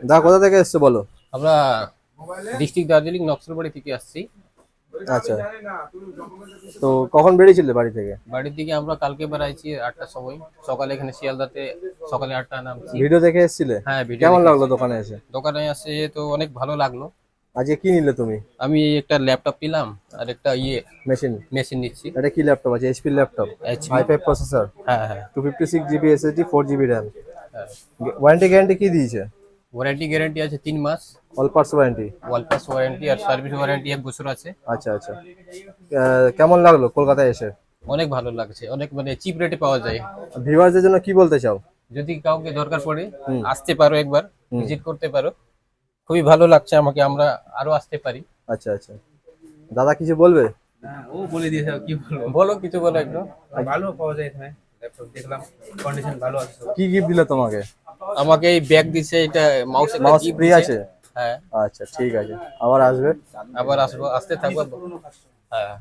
দা কোথা থেকে এসছো বলো? আমরা ডিস্ট্রিক্ট দার্জিলিং নকশালবাড়ি থেকে আসছি। আচ্ছা, তো কখন বেরিয়েছিলে বাড়ি থেকে? বাড়ির দিকে আমরা কালকে বেড়াইছি 8টার সময়। সকালে এখানে শিয়ালদাতে সকালে 8টা নামছি। ভিডিও দেখে এসেছিলে? হ্যাঁ, ভিডিও কেমন দেখে লাগলো এসেছি। দোকানে এসে? দোকানে আসে তো অনেক ভালো লাগলো। আজকে কি নিলে তুমি? আমি একটা ল্যাপটপ নিলাম আর একটা মেশিন? মেশিন নিচ্ছি। এটা কি ল্যাপটপ আছে? HP laptop, HP. i5 processor, হ্যাঁ হ্যাঁ 256 জিবি এসএসডি, 4 জিবি র্যাম। হ্যাঁ। ওয়ারেন্টি গ্যারান্টি কি দিয়েছে? ওয়ারেন্টি গ্যারান্টি আছে 3 মাস। All parts warranty? ওয়াল পাস ওয়ারেন্টি আর সার্ভিস ওয়ারেন্টি 1 বছর আছে। আচ্ছা আচ্ছা। কেমন লাগলো কলকাতায় এসে? অনেক ভালো লাগছে, অনেক মানে চিপ রেটে পাওয়া যায়। ভিউয়ারদের জন্য কি বলতে চাও? যদি কাউকে দরকার পড়ে হুম। আসতে পারো, একবার ভিজিট করতে পারো। খুবই ভালো লাগছে আমাকে, আমরা আরো আসতে পারি। আচ্ছা আচ্ছা। দাদা কিছু বলবে? হ্যাঁ, ও বলে দিয়েছে, কি বলবো। বলো, কিছু বলো একটু। ভালো পাওয়া যায় এখানে, ল্যাপটপ দেখলাম, কন্ডিশন ভালো আছে সব। কি গিফট দিল তোমাকে? আমাকে এই ব্যাগ দিছে, এটা মাউস, একটা মাউস gift ফ্রি দিছে। আছে? হ্যাঁ, আচ্ছা ঠিক আছে, আবার আসবে। আবার আসবো, আসতে থাকবো। হ্যাঁ।